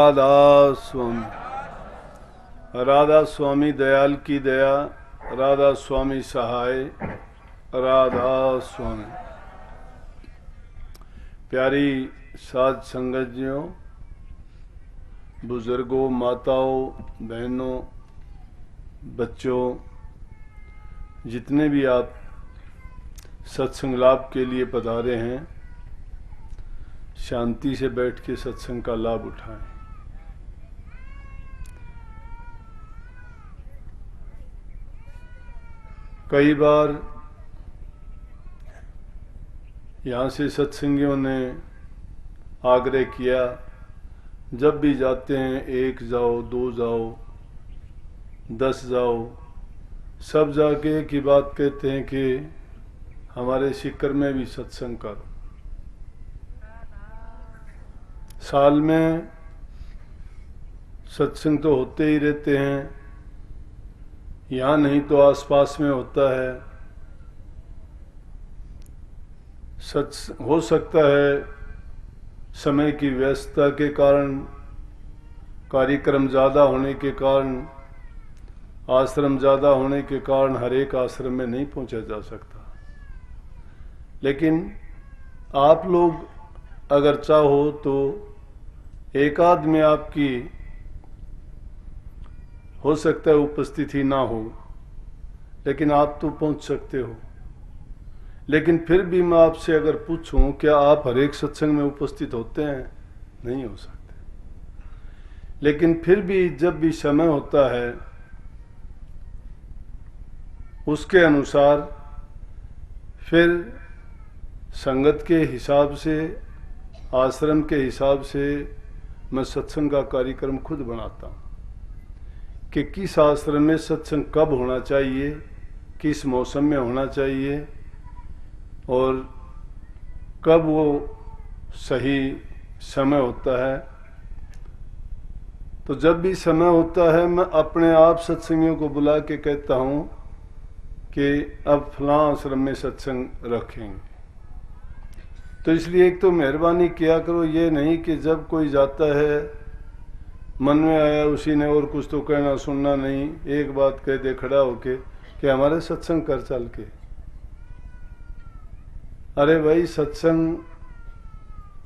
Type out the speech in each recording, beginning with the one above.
राधा स्वामी, राधा स्वामी दयाल की दया, राधा स्वामी सहाय, राधा स्वामी। प्यारी साध संगतियों, बुजुर्गों, माताओं, बहनों, बच्चों, जितने भी आप सत्संग लाभ के लिए पधारे हैं, शांति से बैठ के सत्संग का लाभ उठाएं। कई बार यहाँ से सत्संगियों ने आग्रह किया, जब भी जाते हैं 1 जाओ, 2 जाओ, 10 जाओ, सब जाके एक ही बात कहते हैं कि हमारे शिकर में भी सत्संग करो। साल में सत्संग तो होते ही रहते हैं, यहाँ नहीं तो आसपास में होता है। हो सकता है समय की व्यस्तता के कारण, कार्यक्रम ज़्यादा होने के कारण, आश्रम ज़्यादा होने के कारण हर एक आश्रम में नहीं पहुंचा जा सकता। लेकिन आप लोग अगर चाहो तो एक आध में आपकी हो सकता है उपस्थिति ना हो, लेकिन आप तो पहुंच सकते हो। लेकिन फिर भी मैं आपसे अगर पूछूं, क्या आप हर एक सत्संग में उपस्थित होते हैं? नहीं हो सकते। लेकिन फिर भी जब भी समय होता है, उसके अनुसार फिर संगत के हिसाब से, आश्रम के हिसाब से मैं सत्संग का कार्यक्रम खुद बनाता हूँ कि किस आश्रम में सत्संग कब होना चाहिए, किस मौसम में होना चाहिए और कब वो सही समय होता है। तो जब भी समय होता है, मैं अपने आप सत्संगियों को बुला के कहता हूँ कि अब फलां आश्रम में सत्संग रखेंगे। तो इसलिए एक तो मेहरबानी किया करो, ये नहीं कि जब कोई जाता है मन में आया उसी ने और कुछ तो कहना सुनना नहीं, एक बात कह दे खड़ा होके कि हमारे सत्संग कर चल के। अरे भाई, सत्संग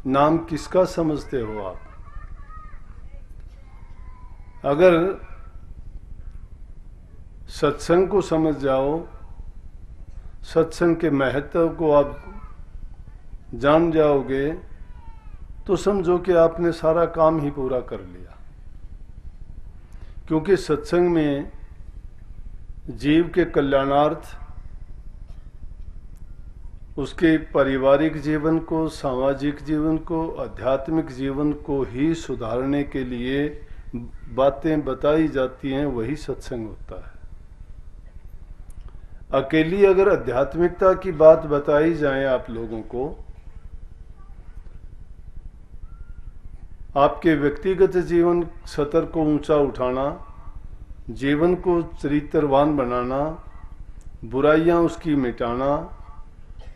नाम किसका समझते हो आप? अगर सत्संग को समझ जाओ, सत्संग के महत्व को आप जान जाओगे, तो समझो कि आपने सारा काम ही पूरा कर लिया। क्योंकि सत्संग में जीव के कल्याणार्थ, उसके पारिवारिक जीवन को, सामाजिक जीवन को, आध्यात्मिक जीवन को ही सुधारने के लिए बातें बताई जाती हैं, वही सत्संग होता है। अकेली अगर आध्यात्मिकता की बात बताई जाए आप लोगों को, आपके व्यक्तिगत जीवन स्तर को ऊंचा उठाना, जीवन को चरित्रवान बनाना, बुराइयां उसकी मिटाना,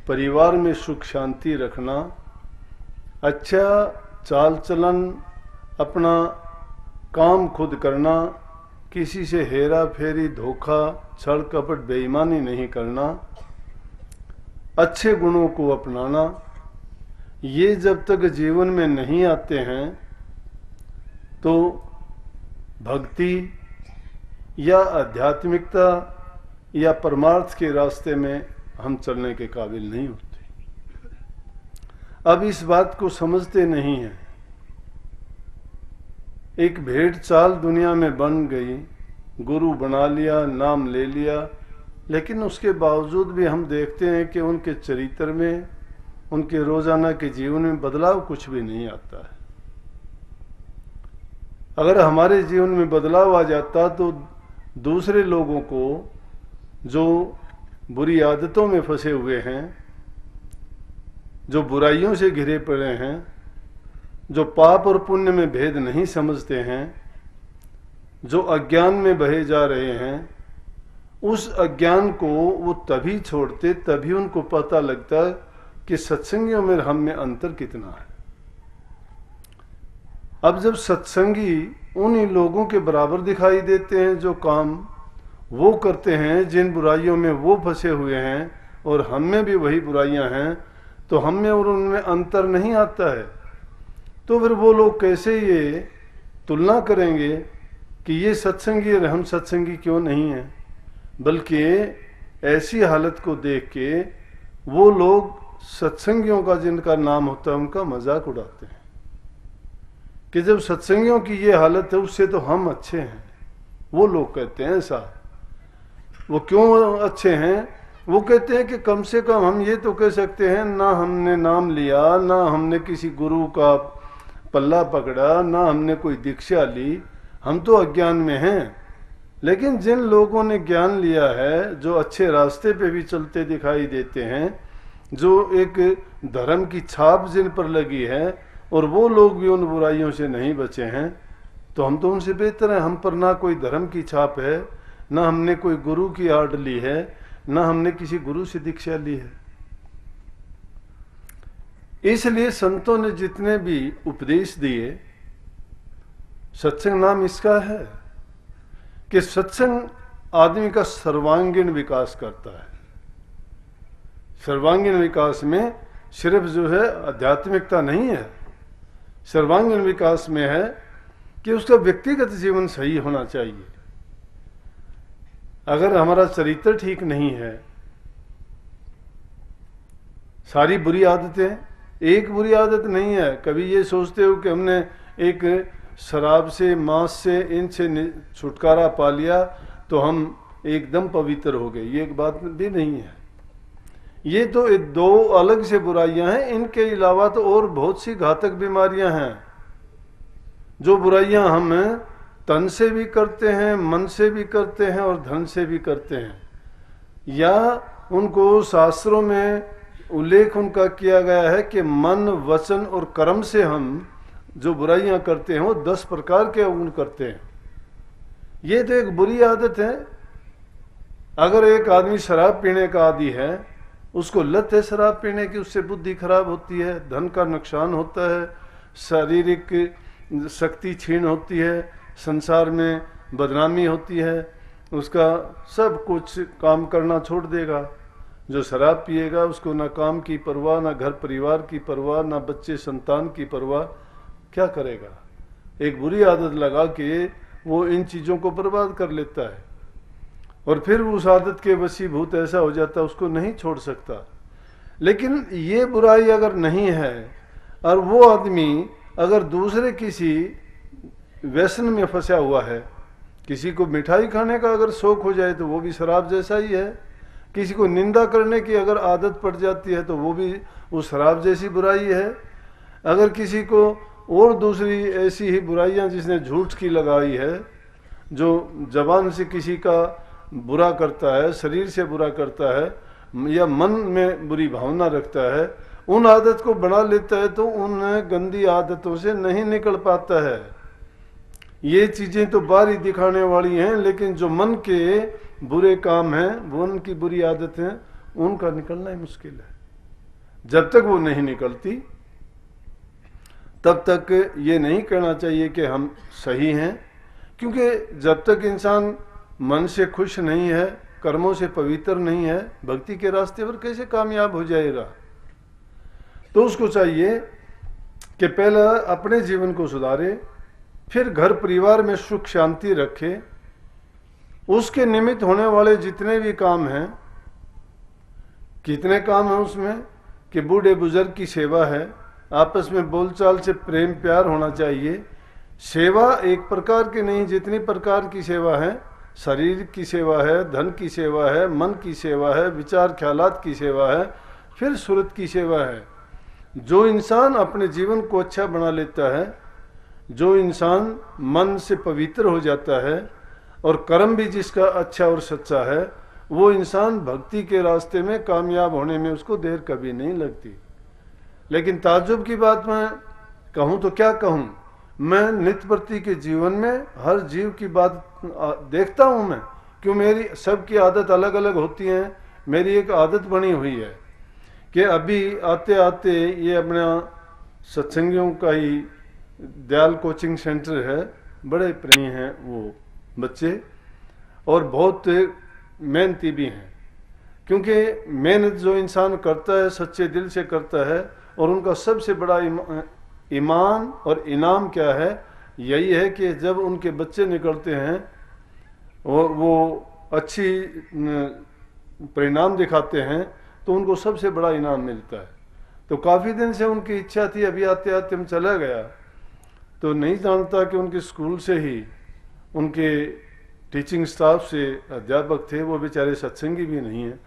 परिवार में सुख शांति रखना, अच्छा चाल चलन, अपना काम खुद करना, किसी से हेरा फेरी, धोखा, छल कपट, बेईमानी नहीं करना, अच्छे गुणों को अपनाना, ये जब तक जीवन में नहीं आते हैं तो भक्ति या आध्यात्मिकता या परमार्थ के रास्ते में हम चलने के काबिल नहीं होते। अब इस बात को समझते नहीं हैं। एक भेड़ चाल दुनिया में बन गई, गुरु बना लिया, नाम ले लिया, लेकिन उसके बावजूद भी हम देखते हैं कि उनके चरित्र में, उनके रोजाना के जीवन में बदलाव कुछ भी नहीं आता है। अगर हमारे जीवन में बदलाव आ जाता तो दूसरे लोगों को जो बुरी आदतों में फंसे हुए हैं, जो बुराइयों से घिरे पड़े हैं, जो पाप और पुण्य में भेद नहीं समझते हैं, जो अज्ञान में बहे जा रहे हैं, उस अज्ञान को वो तभी छोड़ते, तभी उनको पता लगता कि सत्संगियों में हम में अंतर कितना है। अब जब सत्संगी उन्हीं लोगों के बराबर दिखाई देते हैं जो काम वो करते हैं, जिन बुराइयों में वो फंसे हुए हैं, और हम में भी वही बुराइयां हैं, तो हम में और उनमें अंतर नहीं आता है, तो फिर वो लोग कैसे ये तुलना करेंगे कि ये सत्संगी और हम सत्संगी क्यों नहीं हैं। बल्कि ऐसी हालत को देख के वो लोग सत्संगियों का जिनका नाम होता है उनका मजाक उड़ाते हैं कि जब सत्संगियों की ये हालत है उससे तो हम अच्छे हैं। वो लोग कहते हैं ऐसा। वो क्यों अच्छे हैं? वो कहते हैं कि कम से कम हम ये तो कह सकते हैं, ना हमने नाम लिया, ना हमने किसी गुरु का पल्ला पकड़ा, ना हमने कोई दीक्षा ली, हम तो अज्ञान में हैं। लेकिन जिन लोगों ने ज्ञान लिया है, जो अच्छे रास्ते पे भी चलते दिखाई देते हैं, जो एक धर्म की छाप जिन पर लगी है, और वो लोग भी उन बुराइयों से नहीं बचे हैं, तो हम तो उनसे बेहतर हैं। हम पर ना कोई धर्म की छाप है, ना हमने कोई गुरु की आड़ ली है, ना हमने किसी गुरु से दीक्षा ली है। इसलिए संतों ने जितने भी उपदेश दिए, सत्संग नाम इसका है कि सत्संग आदमी का सर्वांगीण विकास करता है। सर्वांगीण विकास में सिर्फ जो है आध्यात्मिकता नहीं है, सर्वांगीण विकास में है कि उसका व्यक्तिगत जीवन सही होना चाहिए। अगर हमारा चरित्र ठीक नहीं है, सारी बुरी आदतें, एक बुरी आदत नहीं है। कभी ये सोचते हो कि हमने एक शराब से, मांस से, इनसे छुटकारा पा लिया तो हम एकदम पवित्र हो गए, ये एक बात भी नहीं है। ये तो दो अलग से बुराइयां हैं। इनके अलावा तो और बहुत सी घातक बीमारियां हैं। जो बुराइयां हम तन से भी करते हैं, मन से भी करते हैं और धन से भी करते हैं, या उनको शास्त्रों में उल्लेख उनका किया गया है कि मन, वचन और कर्म से हम जो बुराइयां करते हैं वो 10 प्रकार के उन करते हैं। ये तो एक बुरी आदत है। अगर एक आदमी शराब पीने का आदी है, उसको लत है शराब पीने की, उससे बुद्धि खराब होती है, धन का नुकसान होता है, शारीरिक शक्ति क्षीण होती है, संसार में बदनामी होती है, उसका सब कुछ काम करना छोड़ देगा। जो शराब पिएगा उसको ना काम की परवाह, ना घर परिवार की परवाह, ना बच्चे संतान की परवाह, क्या करेगा? एक बुरी आदत लगा के वो इन चीज़ों को बर्बाद कर लेता है, और फिर उस आदत के वशीभूत ऐसा हो जाता है उसको नहीं छोड़ सकता। लेकिन ये बुराई अगर नहीं है, और वो आदमी अगर दूसरे किसी व्यसन में फंसा हुआ है, किसी को मिठाई खाने का अगर शौक हो जाए तो वो भी शराब जैसा ही है, किसी को निंदा करने की अगर आदत पड़ जाती है तो वो भी उस शराब जैसी बुराई है। अगर किसी को और दूसरी ऐसी ही बुराइयां, जिसने झूठ की लगाई है, जो जबान से किसी का बुरा करता है, शरीर से बुरा करता है, या मन में बुरी भावना रखता है, उन आदत को बना लेता है, तो उन गंदी आदतों से नहीं निकल पाता है। ये चीजें तो बाहरी दिखाने वाली हैं, लेकिन जो मन के बुरे काम हैं, वो उनकी बुरी आदतें हैं, उनका निकलना ही मुश्किल है। जब तक वो नहीं निकलती तब तक ये नहीं कहना चाहिए कि हम सही हैं, क्योंकि जब तक इंसान मन से खुश नहीं है, कर्मों से पवित्र नहीं है, भक्ति के रास्ते पर कैसे कामयाब हो जाएगा? तो उसको चाहिए कि पहले अपने जीवन को सुधारे, फिर घर परिवार में सुख शांति रखे। उसके निमित्त होने वाले जितने भी काम हैं, कितने काम हैं उसमें कि बूढ़े बुजुर्ग की सेवा है, आपस में बोलचाल से प्रेम प्यार होना चाहिए। सेवा एक प्रकार की नहीं, जितनी प्रकार की सेवा है, शरीर की सेवा है, धन की सेवा है, मन की सेवा है, विचार ख्यालात की सेवा है, फिर सूरत की सेवा है। जो इंसान अपने जीवन को अच्छा बना लेता है, जो इंसान मन से पवित्र हो जाता है और कर्म भी जिसका अच्छा और सच्चा है, वो इंसान भक्ति के रास्ते में कामयाब होने में उसको देर कभी नहीं लगती। लेकिन ताज्जुब की बात मैं कहूँ तो क्या कहूँ, मैं नित्य प्रति के जीवन में हर जीव की बात देखता हूँ मैं, क्यों मेरी सबकी आदत अलग अलग होती है। मेरी एक आदत बनी हुई है कि अभी आते आते ये अपना सत्संगियों का ही दयाल कोचिंग सेंटर है, बड़े प्रेमी हैं वो बच्चे और बहुत मेहनती भी हैं, क्योंकि मेहनत जो इंसान करता है सच्चे दिल से करता है, और उनका सबसे बड़ा ईमान और इनाम क्या है, यही है कि जब उनके बच्चे निकलते हैं वो अच्छी परिणाम दिखाते हैं तो उनको सबसे बड़ा इनाम मिलता है। तो काफ़ी दिन से उनकी इच्छा थी, अभी आते आते हम चला गया तो नहीं जानता कि उनके स्कूल से ही उनके टीचिंग स्टाफ से अध्यापक थे, वो बेचारे सत्संगी भी नहीं हैं,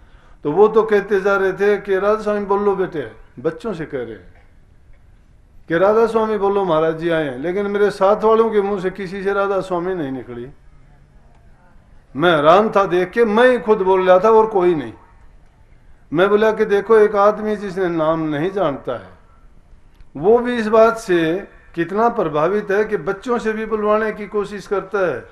तो वो तो कहते जा रहे थे कि राधा स्वामी बोलो बेटे, बच्चों से कह रहे हैं कि राधा स्वामी बोलो महाराज जी आए हैं, लेकिन मेरे साथ वालों के मुंह से किसी से राधा स्वामी नहीं निकली। मैं हैरान था देख के, मैं ही खुद बोल रहा था और कोई नहीं। मैं बोला कि देखो एक आदमी जिसने नाम नहीं जानता है वो भी इस बात से कितना प्रभावित है कि बच्चों से भी बुलवाने की कोशिश करता है,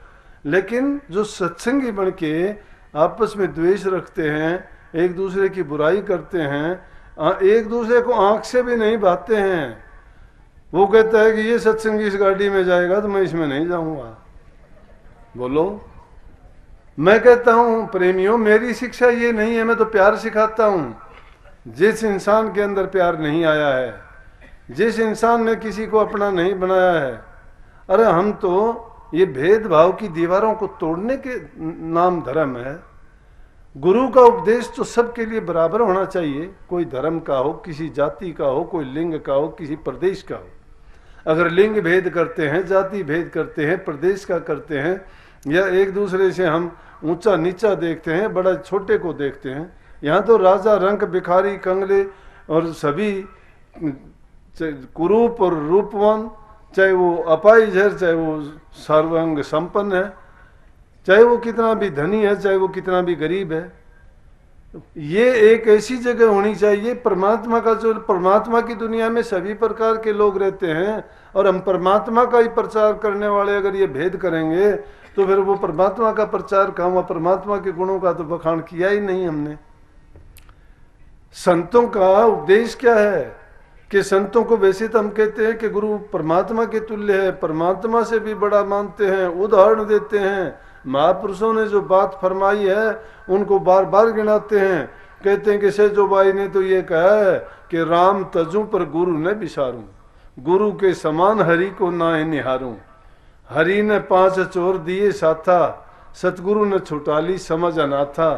लेकिन जो सत्संगी बन के आपस में द्वेष रखते हैं, एक दूसरे की बुराई करते हैं, एक दूसरे को आंख से भी नहीं भाते हैं, वो कहता है कि ये सत्संगी इस गाड़ी में जाएगा तो मैं इसमें नहीं जाऊंगा। बोलो, मैं कहता हूं प्रेमियों, मेरी शिक्षा ये नहीं है, मैं तो प्यार सिखाता हूं। जिस इंसान के अंदर प्यार नहीं आया है, जिस इंसान ने किसी को अपना नहीं बनाया है, अरे हम तो ये भेदभाव की दीवारों को तोड़ने के नाम धर्म है। गुरु का उपदेश तो सबके लिए बराबर होना चाहिए, कोई धर्म का हो, किसी जाति का हो, कोई लिंग का हो, किसी प्रदेश का हो। अगर लिंग भेद करते हैं, जाति भेद करते हैं, प्रदेश का करते हैं, या एक दूसरे से हम ऊंचा नीचा देखते हैं, बड़ा छोटे को देखते हैं, यहाँ तो राजा रंक भिखारी कंगले और सभी कुरूप और रूपवान, चाहे वो अपाहिज है, चाहे वो सर्वांग संपन्न है, चाहे वो कितना भी धनी है, चाहे वो कितना भी गरीब है, ये एक ऐसी जगह होनी चाहिए परमात्मा का, जो परमात्मा की दुनिया में सभी प्रकार के लोग रहते हैं, और हम परमात्मा का ही प्रचार करने वाले अगर ये भेद करेंगे तो फिर वो परमात्मा का प्रचार कहाँ हुआ? परमात्मा के गुणों का तो बखान किया ही नहीं हमने। संतों का उपदेश क्या है कि संतों को वैसे तो हम कहते हैं कि गुरु परमात्मा के तुल्य है, परमात्मा से भी बड़ा मानते हैं, उदाहरण देते हैं, महापुरुषों ने जो बात फरमाई है उनको बार बार गिनाते हैं, कहते हैं कि सेजो बाई ने तो ये कहा है कि राम तजू पर गुरु ने बिसारूं, गुरु के समान हरि को ना निहारूं, हरि ने 5 चोर दिए साथा, सतगुरु ने छुटाली समझ अनाथा,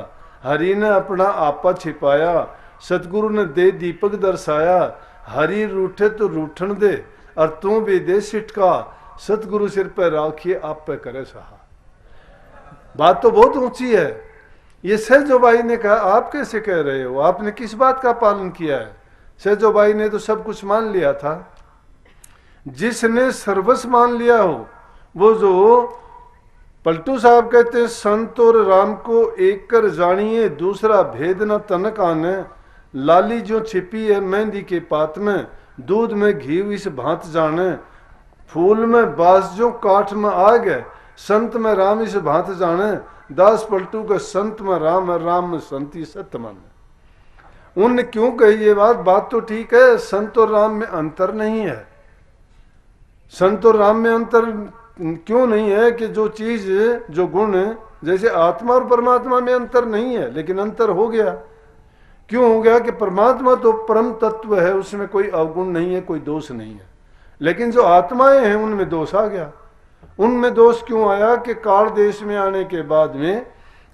हरि ने अपना आपा छिपाया, सतगुरु ने दे दीपक दर्शाया, हरि रूठे तो रूठन दे और तू भी दे सिटका, सतगुरु सिर पर राखिए आप पे करे सहा। बात तो बहुत ऊंची है। ये सहजोबाई ने कहा, आप कैसे कह रहे हो, आपने किस बात का पालन किया है? सहजोबाई ने तो सब कुछ मान लिया था। जिसने सर्वस्व मान लिया हो, वो जो पलटू साहब कहते हैं संत और राम को एक कर जानिए, दूसरा भेद न तन काने, लाली जो छिपी है मेहंदी के पात में, दूध में घी इस भांत जाने, फूल में बास जो काठ में आग है, संत में राम इस भांत जाने, दास पलटू के संत में राम है, राम में संति सत्य माने। उनने क्यों कही ये बात? बात तो ठीक है, संत और राम में अंतर नहीं है। संत और राम में अंतर क्यों नहीं है कि जो चीज, जो गुण, जैसे आत्मा और परमात्मा में अंतर नहीं है, लेकिन अंतर हो गया। क्यों हो गया? कि परमात्मा तो परम तत्व है, उसमें कोई अवगुण नहीं है, कोई दोष नहीं है, लेकिन जो आत्माएं हैं उनमें दोष आ गया। उनमें दोष क्यों आया? कि काल देश में आने के बाद में,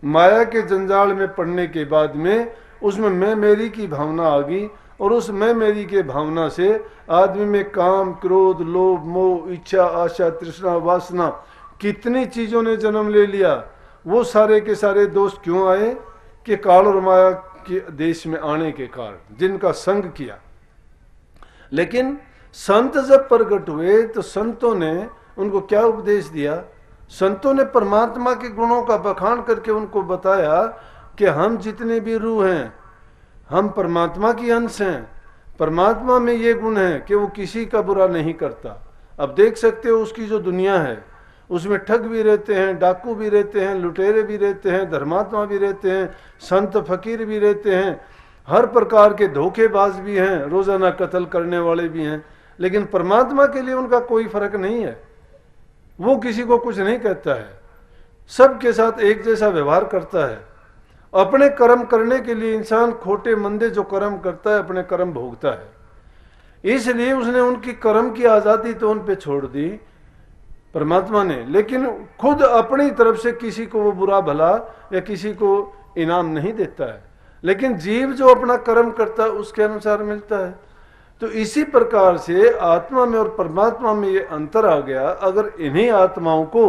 माया के जंजाल में पड़ने के बाद में, उसमें मैं मेरी की भावना आ गई, और उस मैं मेरी के भावना से आदमी में काम, क्रोध, लोभ, मोह, इच्छा, आशा, तृष्णा, वासना, कितनी चीजों ने जन्म ले लिया। वो सारे के सारे दोष क्यों आए? कि काल और माया के देश में आने के कारण, जिनका संग किया। लेकिन संत जब प्रकट हुए तो संतों ने उनको क्या उपदेश दिया? संतों ने परमात्मा के गुणों का बखान करके उनको बताया कि हम जितने भी रूह हैं, हम परमात्मा की अंश हैं। परमात्मा में ये गुण है कि वो किसी का बुरा नहीं करता। अब देख सकते हो उसकी जो दुनिया है, उसमें ठग भी रहते हैं, डाकू भी रहते हैं, लुटेरे भी रहते हैं, धर्मात्मा भी रहते हैं, संत फकीर भी रहते हैं, हर प्रकार के धोखेबाज भी हैं, रोजाना कत्ल करने वाले भी हैं। लेकिन परमात्मा के लिए उनका कोई फर्क नहीं है। वो किसी को कुछ नहीं कहता है, सबके साथ एक जैसा व्यवहार करता है। अपने कर्म करने के लिए इंसान खोटे मंदे जो कर्म करता है अपने कर्म भोगता है, इसलिए उसने उनकी कर्म की आज़ादी तो उन पे छोड़ दी परमात्मा ने, लेकिन खुद अपनी तरफ से किसी को वो बुरा भला या किसी को इनाम नहीं देता है। लेकिन जीव जो अपना कर्म करता है उसके अनुसार मिलता है। तो इसी प्रकार से आत्मा में और परमात्मा में ये अंतर आ गया। अगर इन्हीं आत्माओं को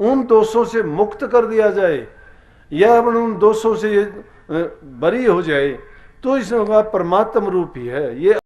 उन दोषों से मुक्त कर दिया जाए या अपन उन दोषों से ये बरी हो जाए तो इसका परमात्म रूप ही है। ये